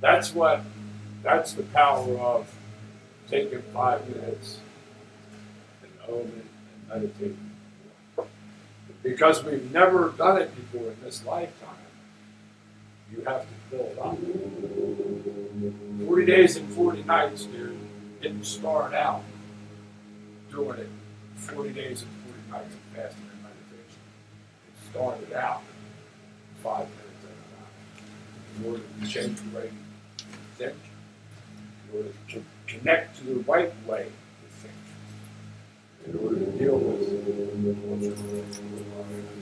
That's the power of taking 5 minutes and oming and meditating. Because we've never done it before in this lifetime, you have to build up. 40 days and 40 nights, dude, didn't start out doing it 40 days and 40 nights of fasting and meditation. It started out 5 minutes at a time in order to change the way you think, in order to connect to the right way to think, in order to deal with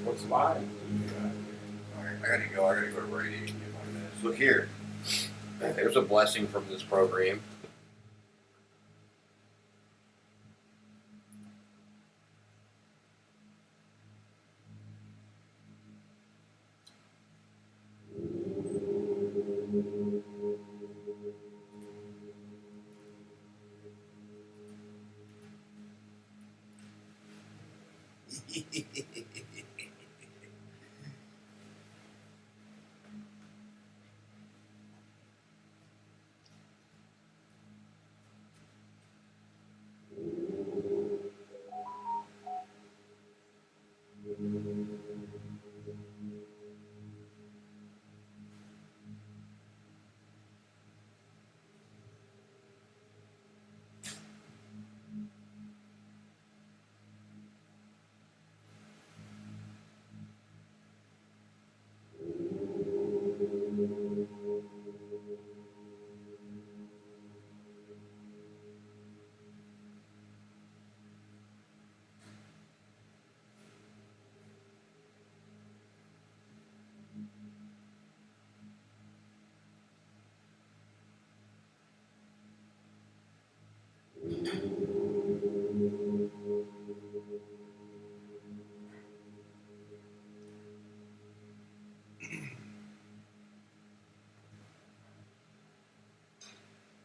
what's lying. I gotta go to Brady in 5 minutes. Look here. There's a blessing from this program.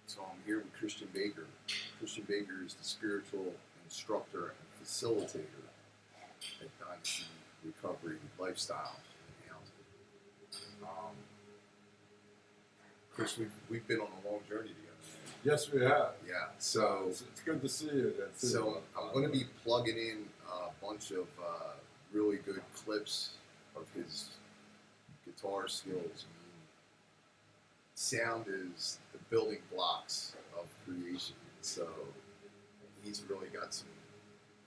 So I'm here with Christian Baker. Christian Baker is the spiritual instructor and facilitator at Dynasty Recovery Lifestyle and Housing. Chris, we've been on a long journey together. Yes, we have. Yeah, so It's good to see you. So I'm going to be plugging in a bunch of really good clips of his guitar skills. I mean, sound is the building blocks of creation. So he's really got some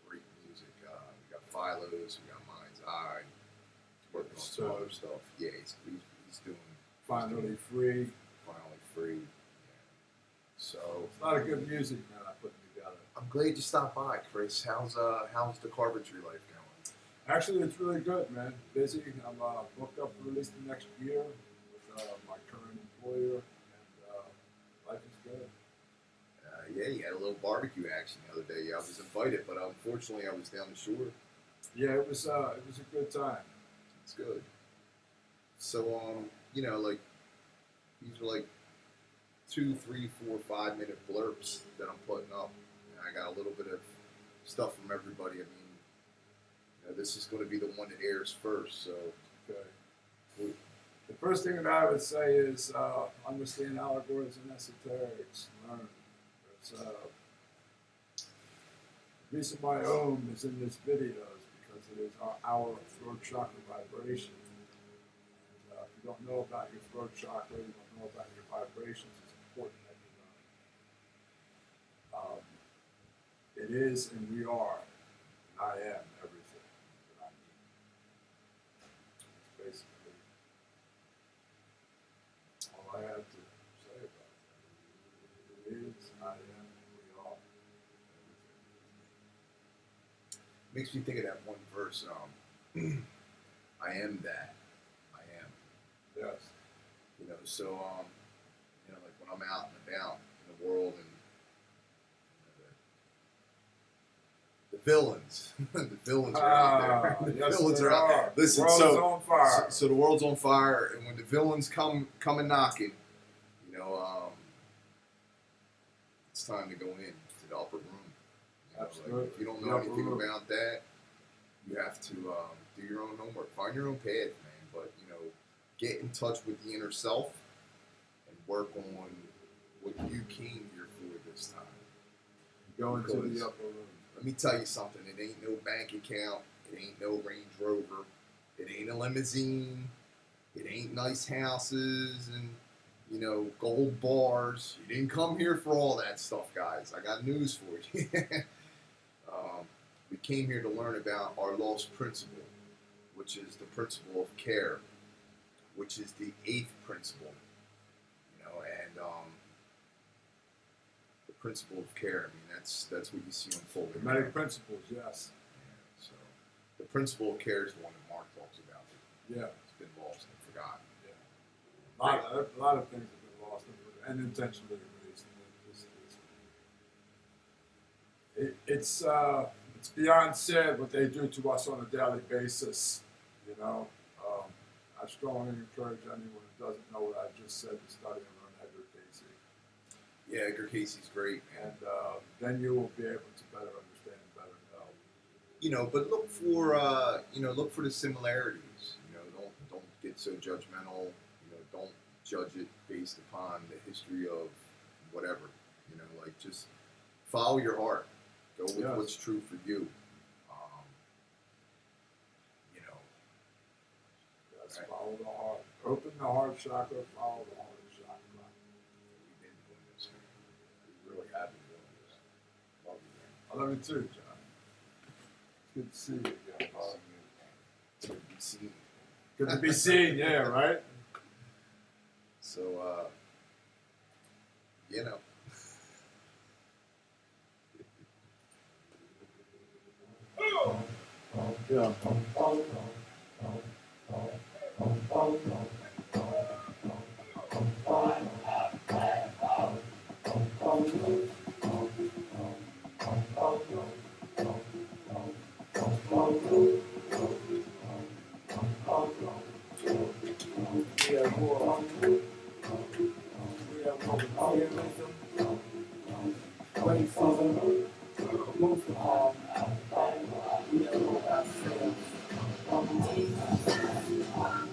great music. We got Philo's, we got Mind's Eye. He's working on some other stuff. Yeah, he's doing Finally free. Finally free. Yeah. So It's a lot of good music, man, I put together. I'm glad you stopped by, Chris. How's the carpentry life going? Actually, it's really good, man. Busy. I'm booked up for at least the next year with my current employer, and life is good. Yeah, you had a little barbecue action the other day. I was invited, but unfortunately I was down the shore. Yeah, it was a good time. It's good. So, like, these are like 2, 3, 4, 5 minute blurbs that I'm putting up. And I got a little bit of stuff from everybody. I mean, this is going to be the one that airs first. So, Okay. The first thing that I would say is understand allegories and esoterics. Learn. The reason why Om is in this video is because it is our throat chakra vibration. And, if you don't know about your throat chakra, you don't know about your vibrations, it's important that you know. It is and we are, and I am everything that I need. It's basically all I have to say about that. It is, I am, we are. makes me think of that one verse. I am that. I am. Yes. So like when I'm out and about in the world and the villains, the villains are out there. The yes, villains they are out there. Listen, the world is on fire. So the world's on fire, and when the villains come and knocking, it's time to go in to the upper room. Absolutely. If you don't know anything about that, you have to do your own homework, find your own path, man. But get in touch with the inner self and work on what you came here for this time. Going to Because the upper room. let me tell you something. It ain't no bank account. It ain't no Range Rover. It ain't a limousine. It ain't nice houses and, gold bars. You didn't come here for all that stuff, guys. I got news for you. We came here to learn about our lost principle, which is the principle of care, which is the 8th principle. And the principle of care. I mean, that's what you see unfolding. Many principles, yes. Yeah, so the principle of care is the one that Mark talks about. Yeah. It's been lost and forgotten. Yeah. A lot of things have been lost and intentionally erased. It's beyond sad what they do to us on a daily basis. I strongly encourage anyone who doesn't know what I just said to study and learn Edgar Casey. Yeah, Edgar Casey's great, man. And then you will be able to better understand and better know. But look for the similarities. Don't get so judgmental. Don't judge it based upon the history of whatever. Just follow your heart. Go with what's true for you. Yes, right. follow the heart. Open the heart chakra, follow the heart chakra. We've been doing this. We really have been doing this. Love you, man. I love you too, John. It's good to see you again. It's good to be seen. Good to be seen, yeah, right? So, Yeah.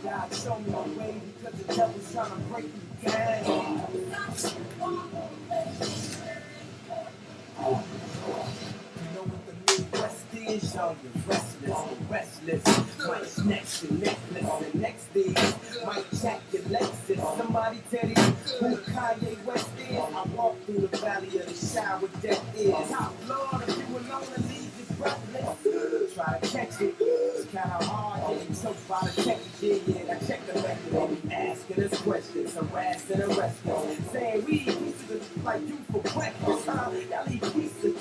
God, show me a way because the devil's trying to break me down. You know what the Midwest is, y'all? You're restless. Mike's next to necklace, and next day, Mike check your Lexus. Somebody tell you who Kanye West is. I walk through the valley of the shadow with death is. Top Lord, if you alone and leave you breathless. Try to catch it. It's kind of hard getting choked by the check. Yeah, I check the record. They be asking us questions, harassed and arrested. Saying we eat pieces like you for breakfast, huh? Y'all eat pieces.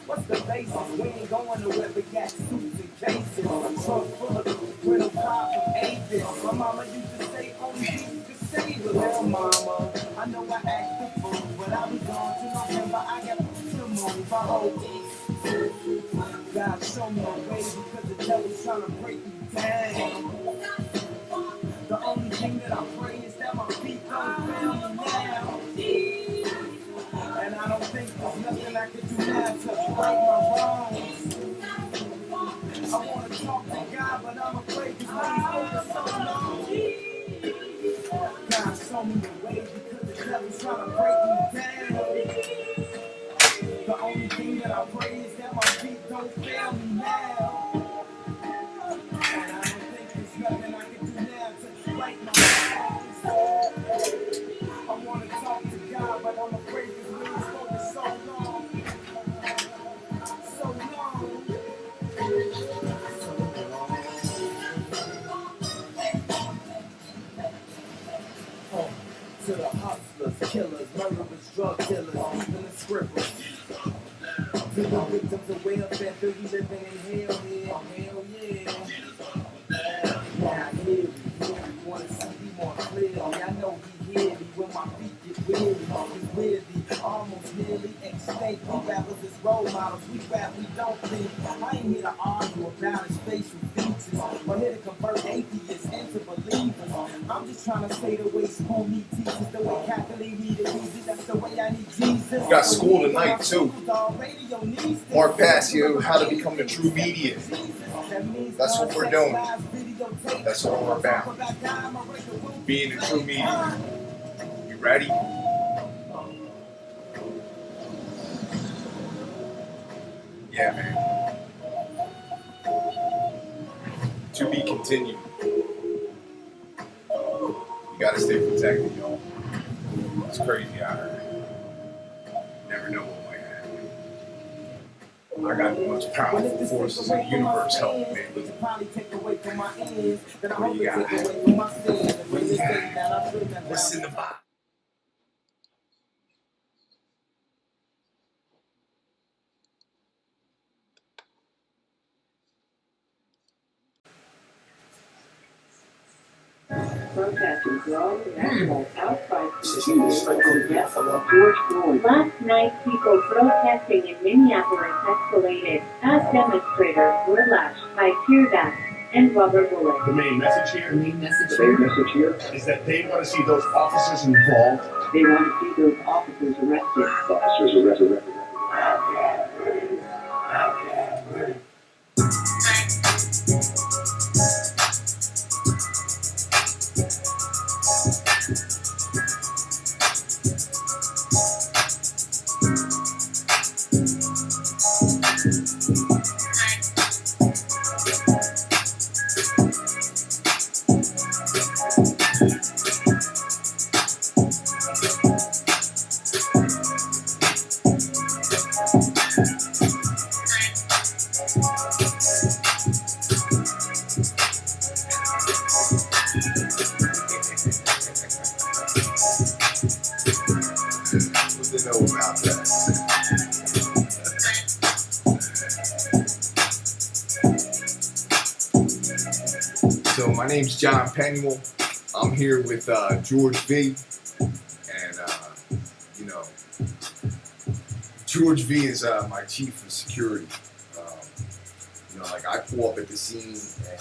What's the basis? We ain't going nowhere but got suits and cases. Trunk full of rental car from Avis. My mama used to say only Jesus could save a little mama. I know I act the fool, but I was gone to November. I got to move. I hope God show me a way because the devil's trying to break me down. The only thing that I pray is that my feet don't fail me now. And I don't think there's nothing I can do now to right my wrongs. I want to talk to God, but I'm afraid because he's over so long. God show me the way because the devil's trying to break me down. The only thing that I pray is that my feet don't fail me now. And I don't think there's nothing I can do now to right my wrongs. I want to talk to God, but I'm afraid because we've spoken so long. So long. To the hustlers, killers, murderers, drug dealers, even the scribblers. To the victims of welfare, feel you living in hell here, hell yeah. Now I hear you, wanna see me more clearly. I know he hear me when my feet get weary. It's weirdly, almost nearly extinct. We rappers is role models, we rap, we don't think. I ain't here to argue about his facial features, or here to convert atheists into believers. I'm just trying to say the way school me teaches, the way Catholic need it, that's the way I need Jesus. We got school tonight too. Mark Passio, How to Become the True Media. That's what we're doing. That's what we're about. Being the true media. You ready? Yeah, man. To be continued. You gotta stay protected, y'all. It's crazy out here. Never know what might happen. I got the most powerful forces in the universe helping me. What do you got? What do you got? What's in the box? Protesters were all national outside the studio on the death of George Floyd. Last night, people protesting in Minneapolis escalated as demonstrators were lashed by tear gas and rubber bullets. The main message here is that they want to see those officers involved. They want to see those officers arrested. What they know about that? So my name's John Penuel. I'm here with George V. And, you know, George V is my chief of security. You know, like I pull up at the scene and,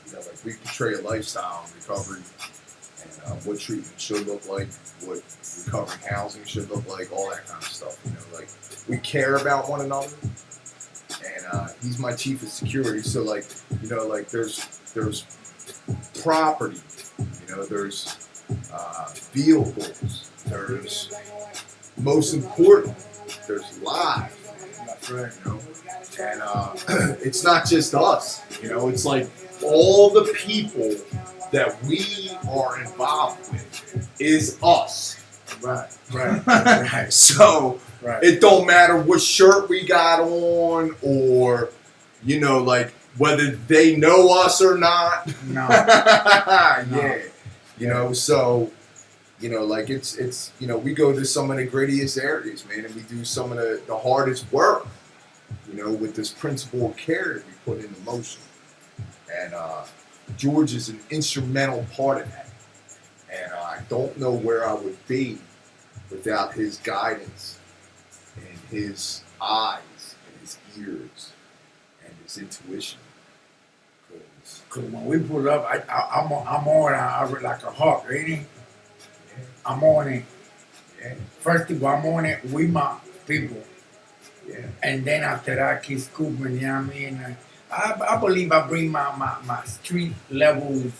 you know, like we portray a lifestyle in recovery and what treatment should look like, what recovery housing should look like, all that kind of stuff. You know, like we care about one another. And he's my chief of security. So like, you know, like there's property, you know, there's vehicles, there's most important, there's lives. That's right, you know. And it's not just us, you know, it's like all the people that we are involved with is us. Right. Right. So it don't matter what shirt we got on or, you know, like whether they know us or not. No. Yeah. You know, so, you know, like it's, you know, we go to some of the grittiest areas, man, and we do some of the hardest work, you know, with this principle of care that we put into motion. And George is an instrumental part of that. And I don't know where I would be without his guidance and his eyes and his ears and his intuition. Because when we pull up, I'm on like a hawk, ready? I'm on it. Yeah. First of all, I'm on it with my people. Yeah. And then after that, I keep scooping, you know what I mean? I believe I bring my street levels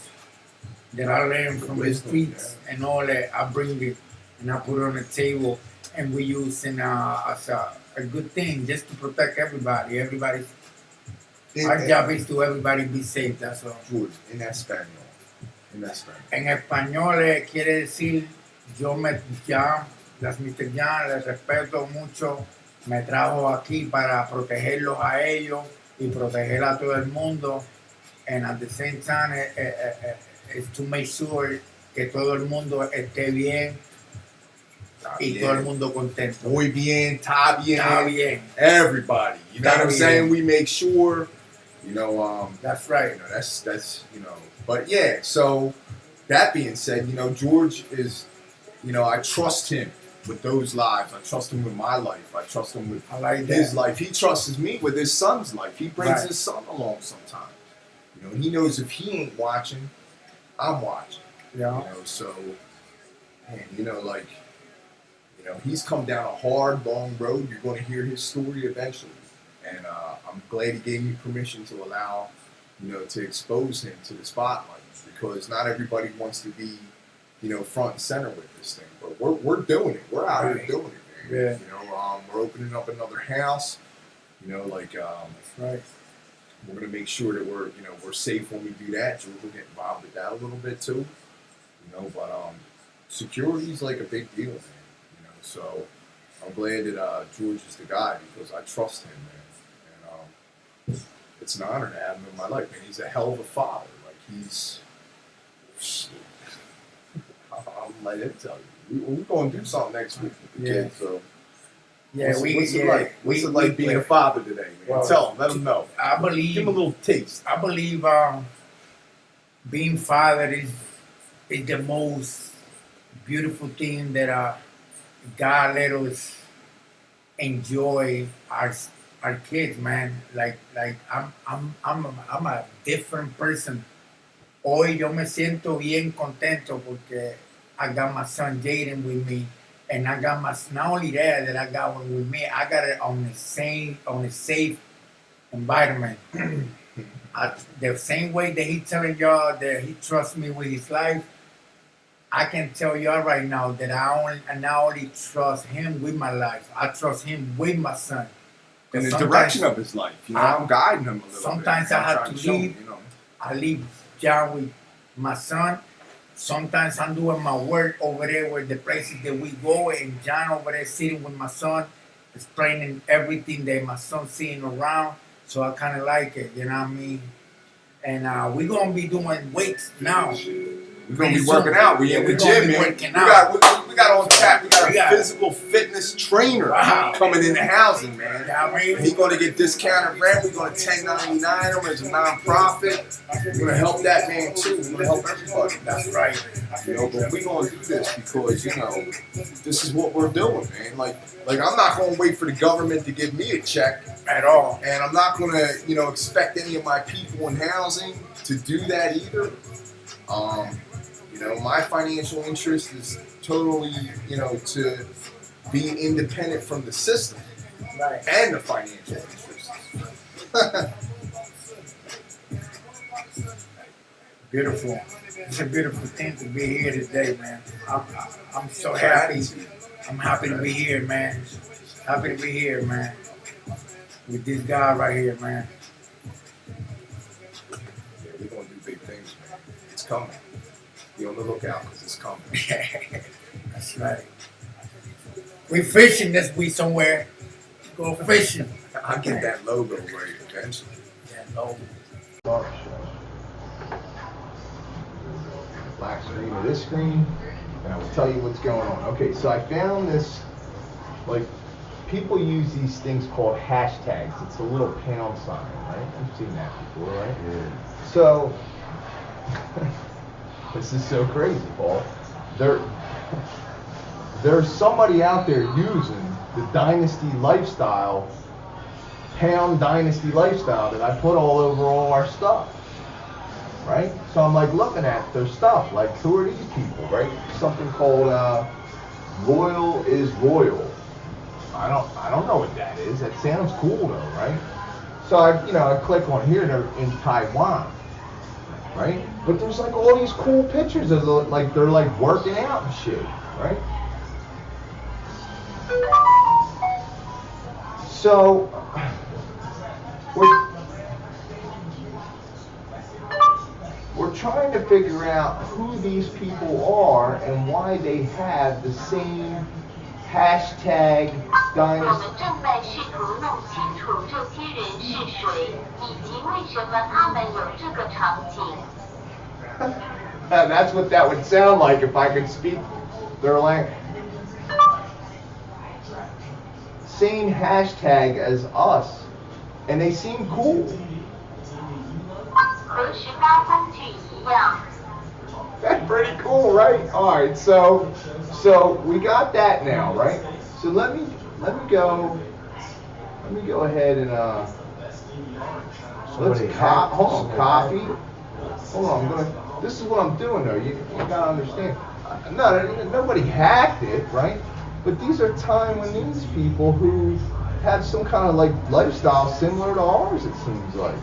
that I learned from the streets and all that. I bring it and I put it on the table, and we use it as a good thing just to protect everybody. Our job is to everybody be safe, that's all. George, en español. En español quiere decir, las Mr. Jan, les respeto mucho, me trajo aquí para protegerlos a ellos y proteger a todo el mundo. And at the same time, is to make sure que todo el mundo esté bien y todo el mundo contento. Muy bien, está bien. Está bien. Everybody. You know Está what I'm bien. saying? We make sure, you know, That's right. you know, that's, you know, but yeah, so that being said, you know, George is, you know, I trust him with those lives. I trust him with my life. I trust him with I like his that. life. He trusts me with his son's life. He brings Right. his son along sometimes. You know, he knows if he ain't watching, I'm watching. Yeah. You know, so, and you know, like, you know, he's come down a hard, long road. You're going to hear his story eventually. And I'm glad he gave me permission to allow, you know, to expose him to the spotlight, because not everybody wants to be front and center with this thing. But we're doing it. We're out here Right. doing it, man. Yeah. We're opening up another house. That's right. We're gonna make sure that we're safe when we do that. George will get involved with that a little bit too. But security is like a big deal, man. So I'm glad that George is the guy because I trust him, man. And it's an honor to have him in my life, man. He's a hell of a father. Like he's, I'll let him tell you. We're gonna do something next week with the kids. So Yeah, what's it like? What's it like being a father today, man? Well, Tell him. Let him know. I Give him a believe little taste. being father is the most beautiful thing that God let us enjoy our kids, man. Like I'm a different person. Hoy yo me siento bien contento porque I got my son Jaden with me, and I got not only that I got one with me, I got it on a safe environment. The same way that he telling y'all that he trusts me with his life, I can tell y'all right now that I not only trust him with my life, I trust him with my son. In the Sometimes- direction of his life. I'm guiding him a little sometimes bit. I have I'm to trying leave. show him, I leave John with my son. Sometimes I'm doing my work over there with the places that we go, and John over there sitting with my son, explaining everything that my son's seeing around. So I kind of like it, you know what I mean? And we're going to be doing weights now. We're going to be working out. We in the We're gonna gym, be man. working We out. got on tap. We got We a got- physical fitness trainer Wow. coming into housing, man. Yeah, I mean, He's going to get discounted rent. We're going to 1099 him as a nonprofit. We're going to help that man too. We're going to help everybody. that's right. But we're going to do this because, this is what we're doing, man. Like I'm not going to wait for the government to give me a check. At all. And I'm not going to, expect any of my people in housing to do that either. My financial interest is totally, to be independent from the system Right. and the financial interests. Beautiful. It's a beautiful thing to be here today, man. I'm so happy. I'm happy to be here, man. Happy to be here, man. With this guy right here, man. Yeah, we're going to do big things, man. It's coming. Be on the lookout because it's coming. That's right. We fishing this week somewhere. Go fishing. I'll get that logo right eventually. Yeah, no. Black screen or this screen, and I will tell you what's going on. Okay, so I found this, people use these things called hashtags. It's a little pound sign, right? I've seen that before, right? Yeah. So, this is so crazy, Paul. There's somebody out there using the Dynasty lifestyle, pound Dynasty lifestyle that I put all over all our stuff. Right? So I'm looking at their stuff, who are these people, right? Something called Royal is Royal. I don't know what that is. That sounds cool though, right? So I click on here, they're in Taiwan, right? But there's all these cool pictures of they're working out and shit, right? So we're trying to figure out who these people are and why they have the same hashtag Dynasty. 我们正在试图弄清楚这些人是谁，以及为什么他们有这个场景。 That's what that would sound like if I could speak their language. Same hashtag as us, and they seem cool. 和18风剧一样。 That's pretty cool, right? All right, so we got that now, right? So let me go ahead and let's copy. Hold on, this is what I'm doing though. You gotta understand. No, nobody hacked it, right? But these are Taiwanese people who have some kind of lifestyle similar to ours. It seems like.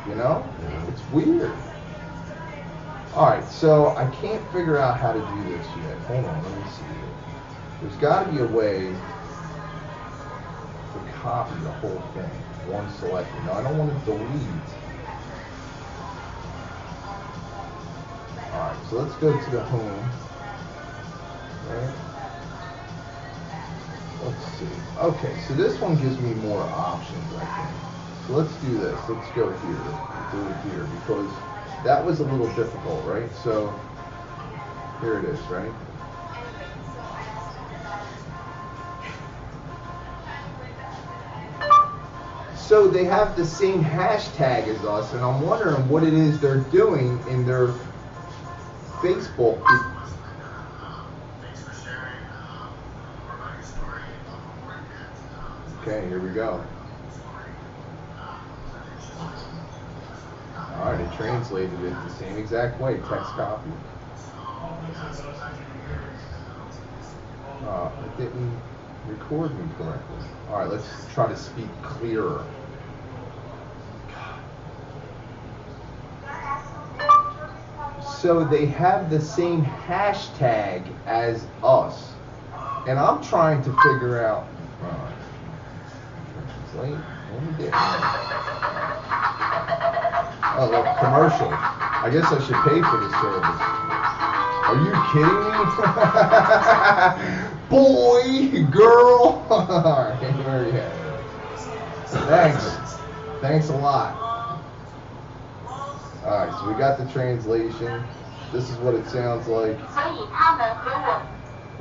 It's weird. Alright, so I can't figure out how to do this yet. Hold on, let me see. There's got to be a way to copy the whole thing. One selected. Now I don't want to delete. Alright, so let's go to the home. Right? Let's see. Okay, so this one gives me more options, I think. So let's do this. Let's go here. Do it here because that was a little difficult, right? So here it is, right? So they have the same hashtag as us, and I'm wondering what it is they're doing in their Facebook. Okay, here we go. Alright, it translated it the same exact way, text copy. It didn't record me correctly. Alright, let's try to speak clearer. So they have the same hashtag as us. And I'm trying to figure out... translate. Let me get oh, look, commercial. I guess I should pay for this service. Are you kidding me? Boy, girl. Alright, where are you at? Thanks. Thanks a lot. Alright, so we got the translation. This is what it sounds like.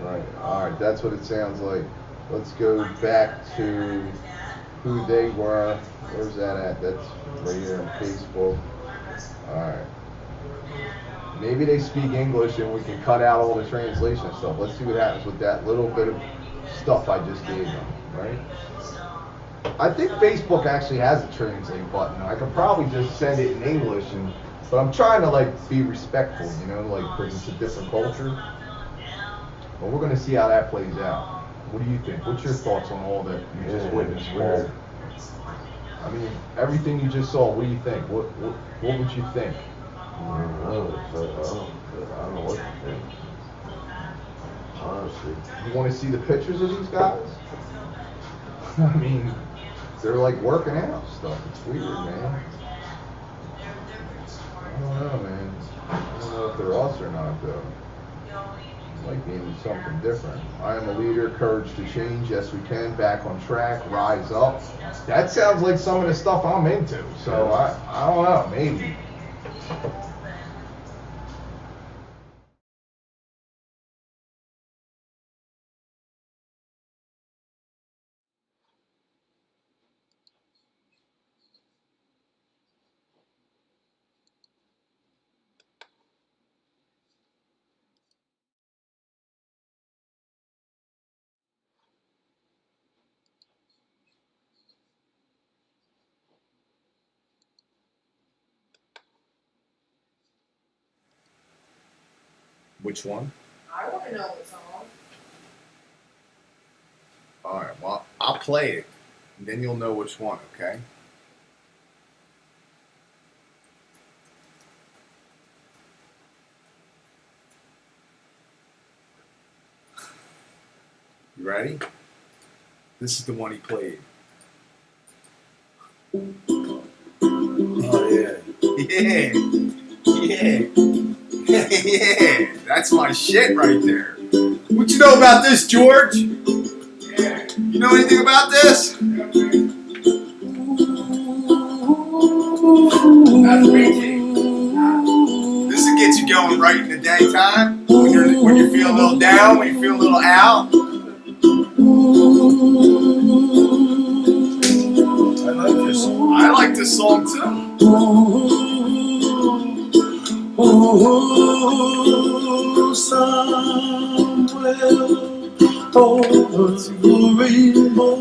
Right, alright, that's what it sounds like. Let's go back to who they were. Where's that at? That's right here on Facebook. Alright. Maybe they speak English and we can cut out all the translation stuff. Let's see what happens with that little bit of stuff I just gave them, right? I think Facebook actually has a translate button. I could probably just send it in English, but I'm trying to like be respectful, you know, like because it's a different culture. But we're gonna see how that plays out. What do you think? What's your thoughts on all that you just witnessed? I mean, everything you just saw. What do you think? What would you think? I don't know what to think. Honestly. You want to see the pictures of these guys? I mean, they're like working out stuff. It's weird, man. I don't know, man. I don't know if they're us or not, though. Might be into something different. I am a leader, courage to change. Yes, we can. Back on track, rise up. That sounds like some of the stuff I'm into. So I don't know, maybe. Which one? I want to know what song. Alright, well, I'll play it, and then you'll know which one, okay? You ready? This is the one he played. Oh, yeah. Yeah. Yeah. Yeah, that's my shit right there. What you know about this, George? Yeah. You know anything about this? That's this will get you going right in the daytime when you feel a little down, when you feel a little out. I like this song. I like this song too. Oh, somewhere over the rainbow,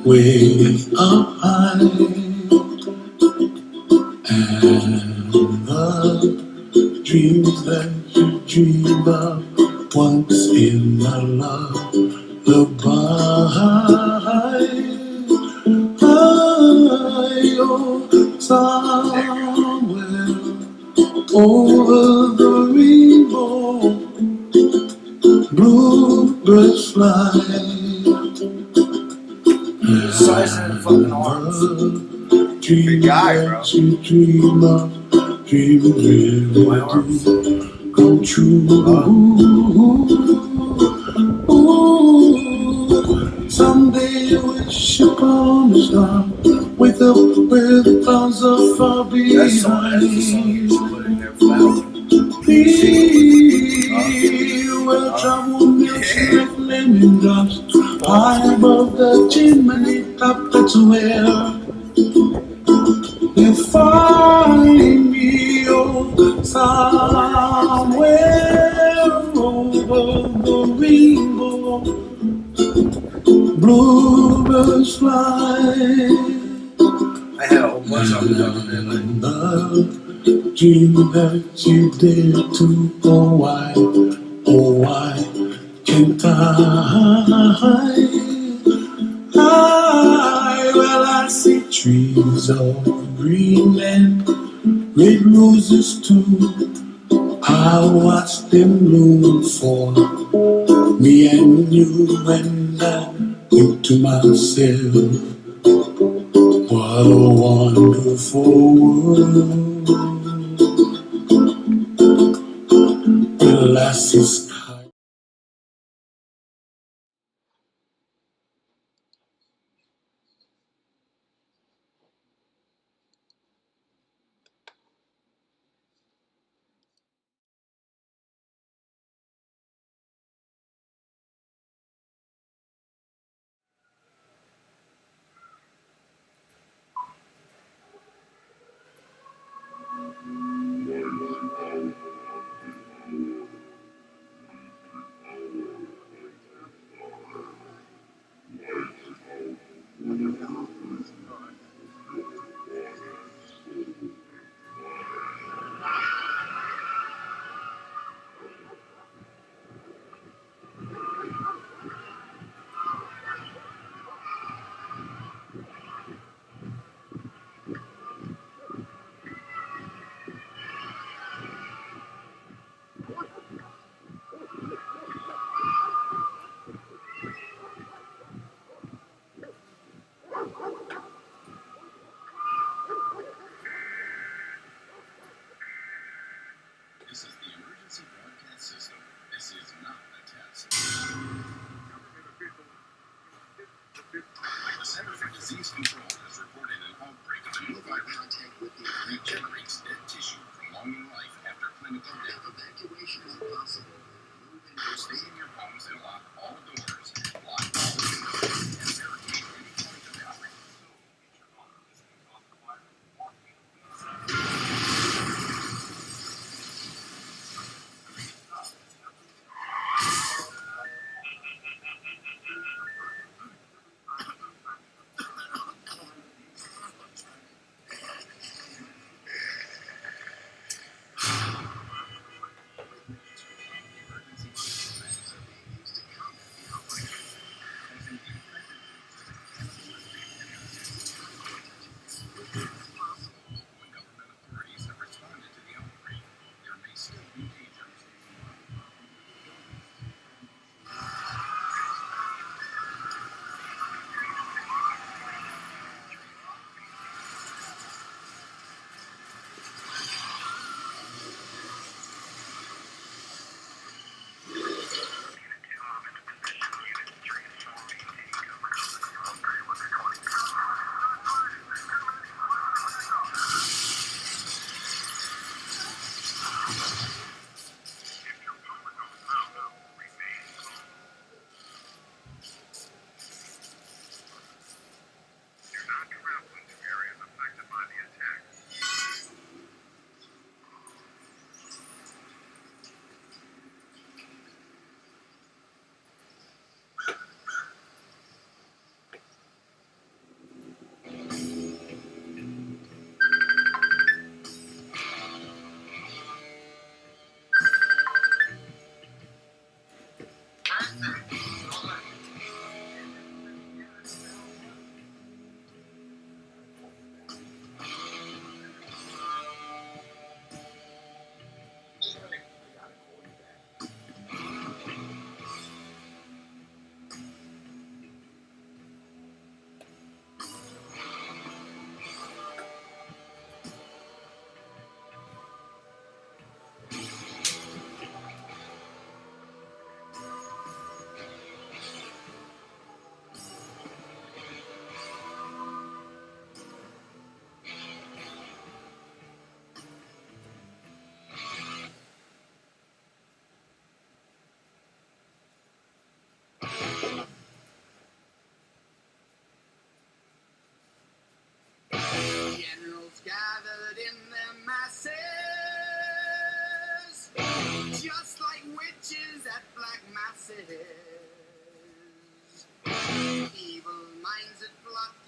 way up high, and the dreams that you dream of once in a lullaby. Oh, somewhere over the rainbow, bluebirds fly. Size of fucking arms. Dream guy, bro. that you dream of, dream really My arms. do come true. Ooh, someday I wish upon a star, wake up where the clouds are far That's the song. behind. Put it in there, flower. Where trouble milks like lemon drops, high above the chimney top, that's where you find me, oh, somewhere over the rainbow, bluebirds fly. I had a whole bunch of them down there. Like, The dream that you did to, oh why can't well, I see trees of green and red roses too. I watch them bloom for me and you, and I think to myself, what a wonderful world. Well, I see sky. This is the emergency broadcast system. This is not a test. The Center for Disease Control has reported an outbreak of a new virus that regenerates dead tissue, prolonging life after clinical death. Evacuation is impossible. Stay in your homes and lock all doors, lock all windows, and barricade any point of entry.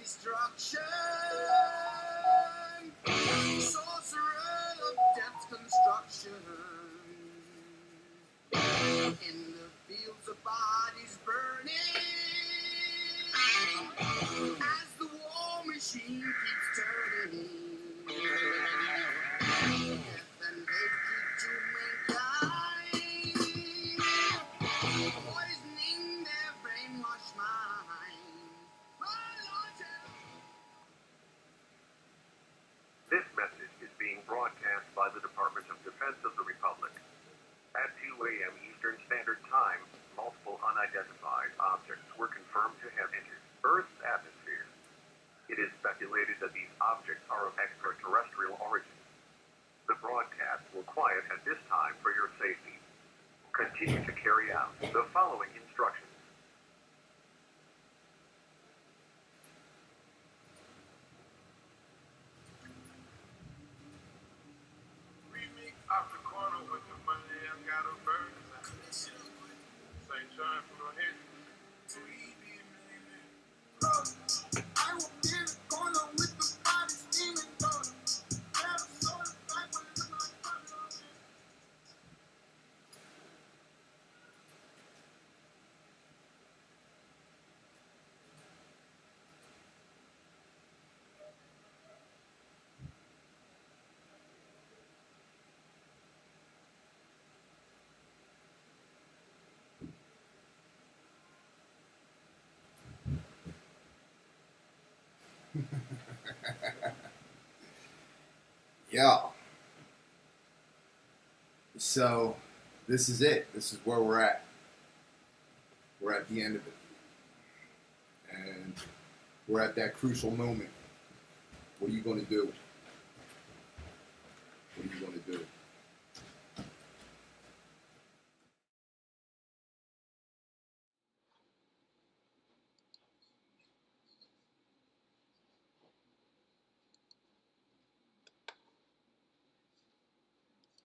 destruction. Sorcerer of death's construction. In the fields of bodies burning. As the war machine keeps turning. Death and hatred to mankind. Poisoning their brainwashed minds. This message is being broadcast by the Department of Defense of the Republic. At 2 a.m. Eastern Standard Time, multiple unidentified objects were confirmed to have entered Earth's atmosphere. It is speculated that these objects are of extraterrestrial origin. The broadcast will quiet at this time for your safety. Continue to carry out the following instructions. Off the corner with the money, I got a bird. St. John from the head. I will be in the corner with the body steaming daughter. Grab a soda, like what it look like. Yeah. So, this is it. This is where we're at. We're at the end of it. And we're at that crucial moment. What are you going to do?